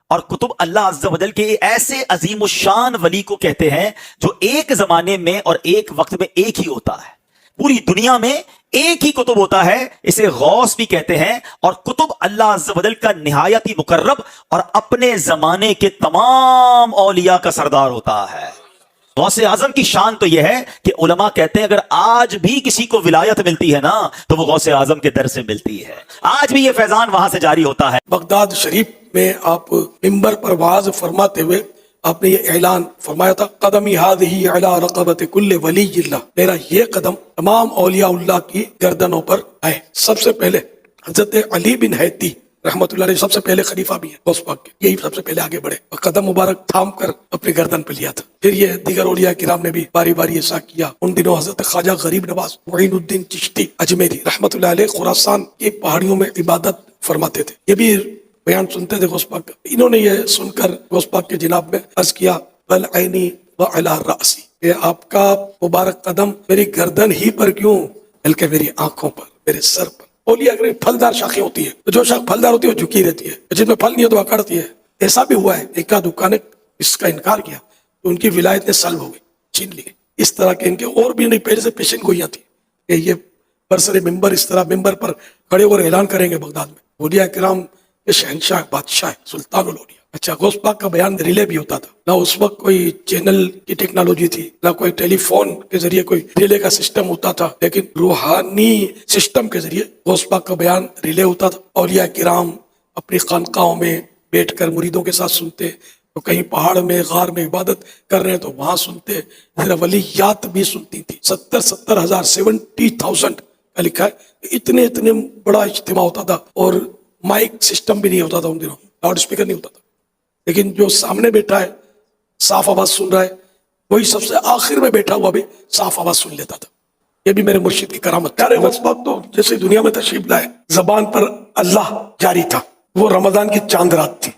اور کتب اللہ عز و جل کے ایسے عظیم الشان ولی کو کہتے ہیں جو ایک زمانے میں اور ایک وقت میں ایک ہی ہوتا ہے، پوری دنیا میں ایک ہی کتب ہوتا ہے، اسے غوث بھی کہتے ہیں، اور کتب اللہ عز و جل کا نہایت ہی مقرب اور اپنے زمانے کے تمام اولیاء کا سردار ہوتا ہے۔ غوث اعظم کی شان تو یہ ہے کہ علماء کہتے ہیں اگر آج بھی کسی کو ولایت ملتی ہے نا تو وہ غوث اعظم کے در سے ملتی ہے، آج بھی یہ فیضان وہاں سے جاری ہوتا ہے۔ بغداد شریف میں آپ ممبر پر وعظ فرماتے ہوئے آپ نے یہ اعلان فرمایا تھا، قدمی ہذہ علی رقبۃ کل ولی اللہ، میرا یہ قدم تمام اولیاء اللہ کی گردنوں پر ہے۔ سب سے پہلے حضرت علی بن حیتی رحمۃ اللہ علیہ سب سے پہلے خلیفہ بھی ہیں غوث پاک کے، یہی سب سے پہلے آگے بڑھے اور قدم مبارک تھام کر اپنی گردن پہ لیا تھا۔ پھر یہ دیگر اولیاء کرام نے بھی باری باری ایسا کیا۔ ان دنوں حضرت خواجہ غریب نواز معین الدین چشتی اجمیری رحمۃ اللہ علیہ خراسان کی پہاڑیوں میں عبادت فرماتے تھے، یہ بھی بیان سنتے تھے غوث پاک کا۔ انہوں نے یہ سن کر غوث پاک کے جناب میں عرض کیا، بل عینی وعلی رأسی، کہ آپ کا مبارک قدم میری گردن ہی پر کیوں بلکہ میری آنکھوں پر، میرے سر پر۔ اولیاء اگر پھلدار شاخیں ہوتی ہے تو جو شاخ پھلدار ہوتی ہے وہ جھکی رہتی ہے، جن میں پھل نہیں ہے تو اکڑتی ہے۔ ایسا بھی ہوا ہے، ایک دکان نے اس کا انکار کیا تو ان کی ولایت نے سلب ہو گئی، چھین لی گئی۔ اس طرح کے ان کے اور بھی نہیں پہلے سے پیشن گوئیاں تھیں کہ یہ برسر ممبر اس طرح ممبر پر کھڑے ہو کر اعلان کریں گے بغداد میں اولیاء کرام کے شہنشاہ بادشاہ سلطان الاولیاء۔ اچھا، غوث پاک کا بیان ریلے بھی ہوتا تھا، نہ اس وقت کوئی چینل کی ٹیکنالوجی تھی، نہ کوئی ٹیلی فون کے ذریعے کوئی ریلے کا سسٹم ہوتا تھا، لیکن روحانی سسٹم کے ذریعے غوث پاک کا بیان ریلے ہوتا تھا۔ اولیاء کرام اپنی خانقاہوں میں بیٹھ کر مریدوں کے ساتھ سنتے، تو کہیں پہاڑ میں غار میں عبادت کر رہے ہیں تو وہاں سنتے، پھر ولیات بھی سنتی تھی۔ 70,000 70,000 کا لکھا ہے، اتنے بڑا اجتماع ہوتا تھا، اور مائک سسٹم بھی نہیں ہوتا تھا ان دنوں، لاؤڈ اسپیکر نہیں ہوتا تھا، لیکن جو سامنے بیٹھا ہے صاف آواز سن رہا ہے، وہی سب سے آخر میں بیٹھا ہوا بھی صاف آواز سن لیتا تھا۔ یہ بھی میرے مرشد کی کرامت۔ پیارے غوث پاک تو جیسے دنیا میں تشریف لائے، زبان پر اللہ جاری تھا۔ وہ رمضان کی چاند رات تھی،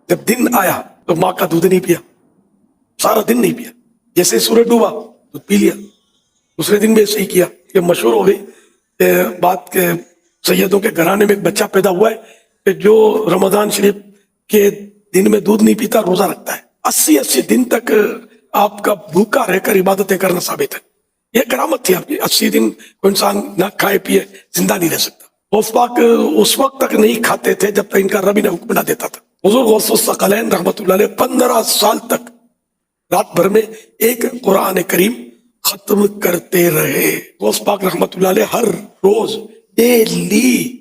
جب دن آیا تو ماں کا دودھ نہیں پیا، سارا دن نہیں پیا، جیسے سورج ڈوبا دودھ پی لیا، دوسرے دن بھی ایسے ہی کیا۔ یہ مشہور ہو گئی بات کہ سیدوں کے گھرانے میں ایک بچہ پیدا ہوا ہے کہ جو رمضان شریف کے دن میں دودھ نہیں پیتا، روزہ رکھتا ہے، 80 دن تک آپ کا بھوکا رہ کر عبادتیں کرنا ثابت ہے۔ یہ کرامت تھی آپ کی، 80 دن کوئی انسان نہ کھائے پیے زندہ نہیں رہ سکتا۔ غوث پاک اس وقت تک نہیں کھاتے تھے جب تک ان کا رب انہیں حکم نہ دیتا تھا۔ حضور غوث الثقلین رحمۃ اللہ علیہ 15 سال تک رات بھر میں ایک قرآن کریم ختم کرتے رہے۔ غوث پاک رحمۃ اللہ علیہ ہر روز ڈیلی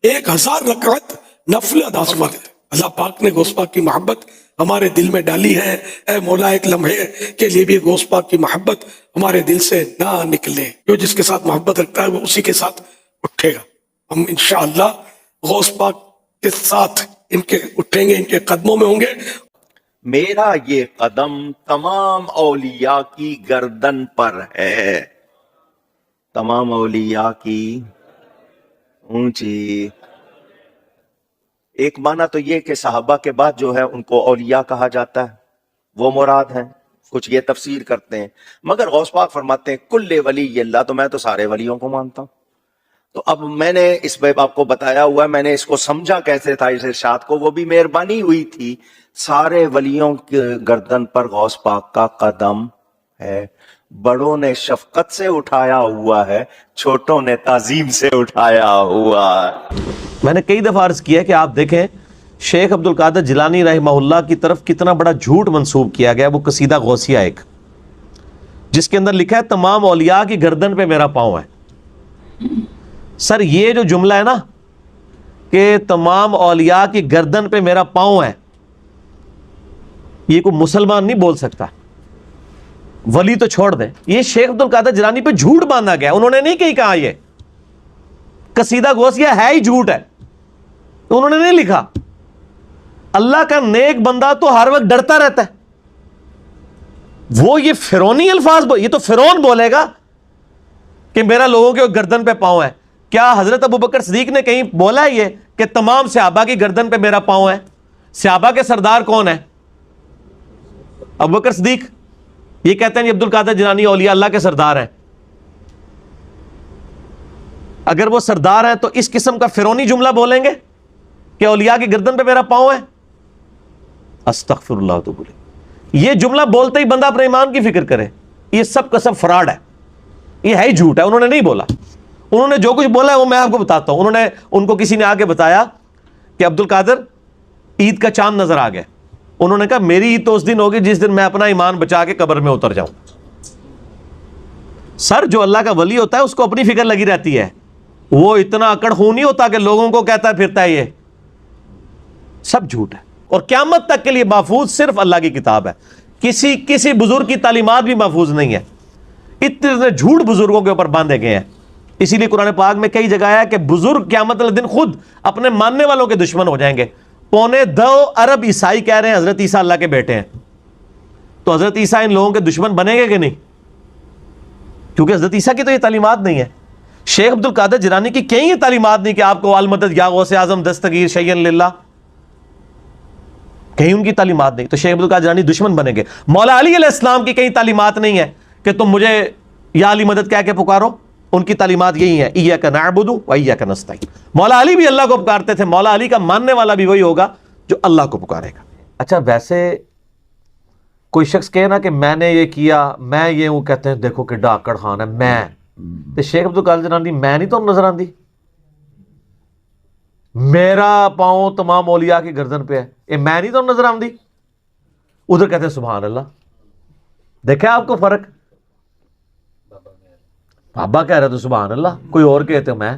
1000 رکعت نفل ادا فرماتے تھے۔ اللہ پاک نے غوث پاک کی محبت ہمارے دل میں ڈالی ہے، اے مولا ایک لمحے کے لیے بھی غوث پاک کی محبت ہمارے دل سے نہ نکلے۔ جو جس کے ساتھ محبت رکھتا ہے وہ اسی کے ساتھ اٹھے گا۔ ہم انشاءاللہ غوث پاک کے ساتھ ان کے اٹھیں گے، ان کے قدموں میں ہوں گے۔ میرا یہ قدم تمام اولیاء کی گردن پر ہے، تمام اولیاء کی اونچی۔ ایک معنی تو یہ کہ صحابہ کے بعد جو ہے ان کو اولیاء کہا جاتا ہے، وہ مراد ہیں، کچھ یہ تفسیر کرتے ہیں، مگر غوث پاک فرماتے ہیں کل ولی اللہ، تو میں تو سارے ولیوں کو مانتا ہوں۔ تو اب میں نے اس پہ آپ کو بتایا ہوا ہے، میں نے اس کو سمجھا کیسے تھا اس ارشاد کو، وہ بھی مہربانی ہوئی تھی۔ سارے ولیوں کے گردن پر غوث پاک کا قدم ہے، بڑوں نے شفقت سے اٹھایا ہوا ہے، چھوٹوں نے تعظیم سے اٹھایا ہوا ہے۔ میں نے کئی دفعہ عرض کیا کہ آپ دیکھیں شیخ عبد القادر جیلانی رحمہ اللہ کی طرف کتنا بڑا جھوٹ منسوب کیا گیا، وہ قصیدہ غوثیہ ایک، جس کے اندر لکھا ہے تمام اولیاء کی گردن پہ میرا پاؤں ہے۔ سر یہ جو جملہ ہے نا کہ تمام اولیاء کی گردن پہ میرا پاؤں ہے، یہ کوئی مسلمان نہیں بول سکتا، ولی تو چھوڑ دیں، یہ شیخ عبد القادر جیلانی پہ جھوٹ باندھا گیا، انہوں نے نہیں کہا یہ قصیدہ غوثیہ ہے ہی جھوٹ ہے، انہوں نے نہیں لکھا۔ اللہ کا نیک بندہ تو ہر وقت ڈرتا رہتا ہے، وہ یہ فرعونی الفاظ یہ تو فرعون بولے گا کہ میرا لوگوں کے گردن پہ پاؤں ہے۔ کیا حضرت ابوبکر صدیق نے کہیں بولا ہے یہ کہ تمام صحابہ کی گردن پہ میرا پاؤں ہے؟ صحابہ کے سردار کون ہے؟ ابوبکر صدیق۔ یہ کہتے ہیں عبد القادر جیلانی اولیاء اللہ کے سردار ہیں۔ اگر وہ سردار ہیں تو اس قسم کا فرعونی جملہ بولیں گے کہ اولیاء کی گردن پہ میرا پاؤں ہے؟ استغفر اللہ تو بولے. یہ جملہ بولتے ہی بندہ اپنے ایمان کی فکر کرے. یہ سب کا سب فراڈ ہے, یہ ہے ہی جھوٹ ہے. انہوں نے نہیں بولا, انہوں نے جو کچھ بولا ہے وہ میں آپ کو بتاتا ہوں. ان کو کسی نے آ کے بتایا کہ عبد القادر عید کا چاند نظر آ گیا. انہوں نے کہا میری عید تو اس دن ہوگی جس دن میں اپنا ایمان بچا کے قبر میں اتر جاؤں. سر جو اللہ کا ولی ہوتا ہے اس کو اپنی فکر لگی رہتی ہے, وہ اتنا اکڑ خون نہیں ہوتا کہ لوگوں کو کہتا پھرتا ہے. یہ سب جھوٹ ہے, اور قیامت تک کے لیے محفوظ صرف اللہ کی کتاب ہے. کسی بزرگ کی تعلیمات بھی محفوظ نہیں ہے. اتنے جھوٹ بزرگوں کے اوپر باندھے گئے ہیں. اسی لیے قرآن پاک میں کئی جگہ ہے کہ بزرگ قیامت والے دن خود اپنے ماننے والوں کے دشمن ہو جائیں گے. 2.25 ارب عیسائی کہہ رہے ہیں حضرت عیسیٰ اللہ کے بیٹے ہیں, تو حضرت عیسیٰ ان لوگوں کے دشمن بنیں گے کہ نہیں؟ کیونکہ حضرت عیسیٰ کی تو یہ تعلیمات نہیں ہے. شیخ عبد القادر جیلانی کی کہیں یہ تعلیمات نہیں کہ آپ کو المدد یا غوث اعظم دستگیر شیئن للہ, کہیں ان کی تعلیمات نہیں. تو شیخ عبد القادر جیلانی دشمن بنیں گے. مولا علی علیہ السلام کی کہیں تعلیمات نہیں ہے کہ تم مجھے یا علی مدد کہہ کے پکارو. ان کی تعلیمات یہی ہے, ایاک نعبد و ایاک نستعین. مولا علی بھی اللہ کو پکارتے تھے, مولا علی کا ماننے والا بھی وہی ہوگا جو اللہ کو پکارے گا. اچھا ویسے کوئی شخص کہے نا کہ میں نے یہ کیا, میں یہ ہوں, کہتے ہیں دیکھو کہ ڈاکڑ خان ہے میں. تو شیخ عبد القادر جیلانی میں نہیں تو نظر آندی, میرا پاؤں تمام اولیاء کی گردن پہ ہے, یہ میں نہیں تو نظر آندی. ادھر کہتے ہیں سبحان اللہ. دیکھیں آپ کو فرق, بابا کہہ رہے تو سبحان اللہ, کوئی اور کہتے میں.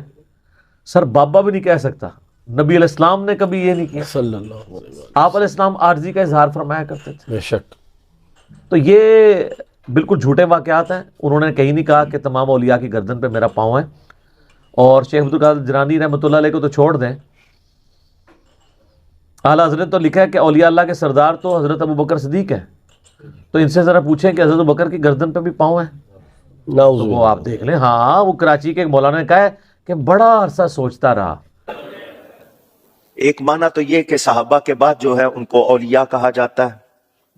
سر بابا بھی نہیں کہہ سکتا, نبی علیہ السلام نے کبھی یہ نہیں کیا صلی اللہ علیہ وسلم. آپ علیہ السلام عاجزی کا اظہار فرمایا کرتے تھے. بے شک. تو یہ بالکل جھوٹے واقعات ہیں. انہوں نے کہیں نہیں کہا کہ تمام اولیاء کی گردن پہ میرا پاؤں ہے. اور شیخ عبد القادر جیلانی رحمۃ اللہ علیہ کو تو چھوڑ دیں, اعلیٰ حضرت تو لکھا ہے کہ اولیاء اللہ کے سردار تو حضرت ابو بکر صدیق ہیں. تو ان سے ذرا پوچھیں کہ حضرت ابو بکر کی گردن پہ بھی پاؤں ہے. نعوذ تو وہ باللہ. آپ دیکھ لیں. ہاں وہ کراچی کے ایک مولانا نے کہا ہے کہ بڑا عرصہ سوچتا رہا. ایک معنی تو یہ کہ صحابہ کے بعد جو ہے ان کو اولیاء کہا جاتا ہے,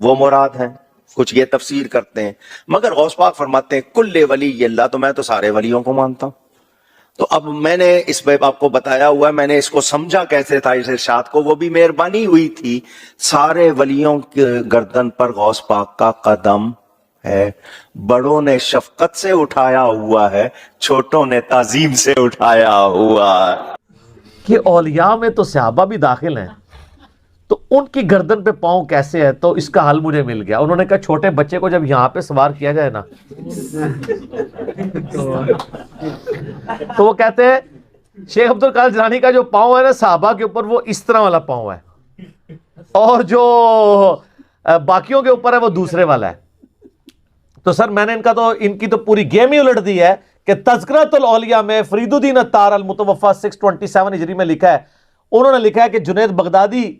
وہ مراد ہیں. کچھ یہ تفسیر کرتے ہیں, مگر غوث پاک فرماتے ہیں کل ولی اللہ, تو میں تو سارے ولیوں کو مانتا ہوں. تو اب میں نے اس پہ آپ کو بتایا ہوا ہے, میں نے اس کو سمجھا کیسے تھا اس ارشاد کو, وہ بھی مہربانی ہوئی تھی. سارے ولیوں کے گردن پر غوث پاک کا قدم ہے. بڑوں نے شفقت سے اٹھایا ہوا ہے, چھوٹوں نے تعظیم سے اٹھایا ہوا ہے. کہ اولیاء میں تو صحابہ بھی داخل ہیں, تو ان کی گردن پہ پاؤں کیسے ہے؟ تو اس کا حل مجھے مل گیا. انہوں نے کہا چھوٹے بچے کو جب یہاں پہ سوار کیا جائے نا, تو وہ کہتے ہیں شیخ عبد القادر جیلانی کا جو پاؤں ہے نا صحابہ کے اوپر, وہ اس طرح والا پاؤں ہے, اور جو باقیوں کے اوپر ہے وہ دوسرے والا ہے. تو سر میں نے ان کی تو پوری گیم ہی الٹ دی ہے کہ تذکرۃ الاولیاء میں فرید الدین عطار المتوفی 627 ہجری میں لکھا ہے, انہوں نے لکھا ہے کہ جنید بغدادی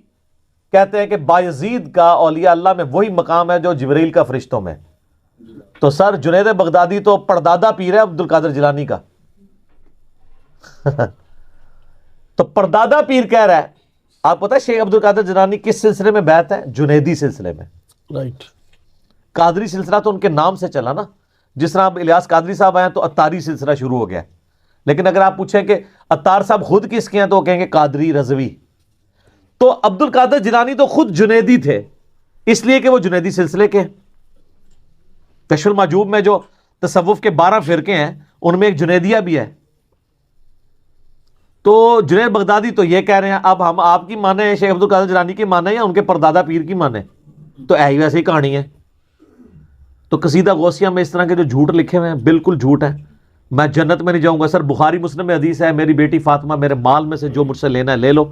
کہتے ہیں کہ بایزید کا اولیاء اللہ میں وہی مقام ہے جو جبریل کا فرشتوں میں. تو سر جنید بغدادی تو پردادا پیر ہے عبد القادر جیلانی کا. تو پردادا پیر کہہ رہا ہے. آپ پتہ ہے شیخ عبد القادر جیلانی کس سلسلے میں بیعت ہے؟ جنیدی سلسلے میں. رائٹ. قادری سلسلہ تو ان کے نام سے چلا نا, جس طرح اب الیاس قادری صاحب آئے تو اتاری سلسلہ شروع ہو گیا. لیکن اگر آپ پوچھیں کہ اتار صاحب خود کس کے ہیں تو وہ کہیں گے قادری رضوی. تو عبد القادر جیلانی تو خود جنیدی تھے, اس لیے کہ وہ جنیدی سلسلے کے. کشف المحجوب میں جو تصوف کے 12 فرقے ہیں ان میں ایک جنیدیہ بھی ہے. تو جنید بغدادی تو یہ کہہ رہے ہیں, اب ہم آپ کی مانیں شیخ عبد القادر جیلانی کی مانیں یا ان کے پردادا پیر کی مانیں؟ تو ایسی ویسے ہی کہانی ہے. تو قصیدہ غوثیہ میں اس طرح کے جو جھوٹ لکھے ہوئے ہیں بالکل جھوٹ ہیں. میں جنت میں نہیں جاؤں گا. سر بخاری مسلم میں حدیث ہے, میری بیٹی فاطمہ میرے مال میں سے جو مجھ سے لینا ہے لے لو,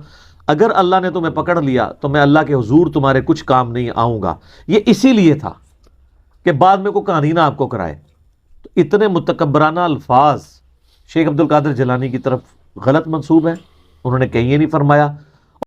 اگر اللہ نے تمہیں پکڑ لیا تو میں اللہ کے حضور تمہارے کچھ کام نہیں آؤں گا. یہ اسی لیے تھا کہ بعد میں کوئی کہانی نہ آپ کو کرائے. تو اتنے متکبرانہ الفاظ شیخ عبد القادر جیلانی کی طرف غلط منسوب ہیں. انہوں نے کہیں یہ نہیں فرمایا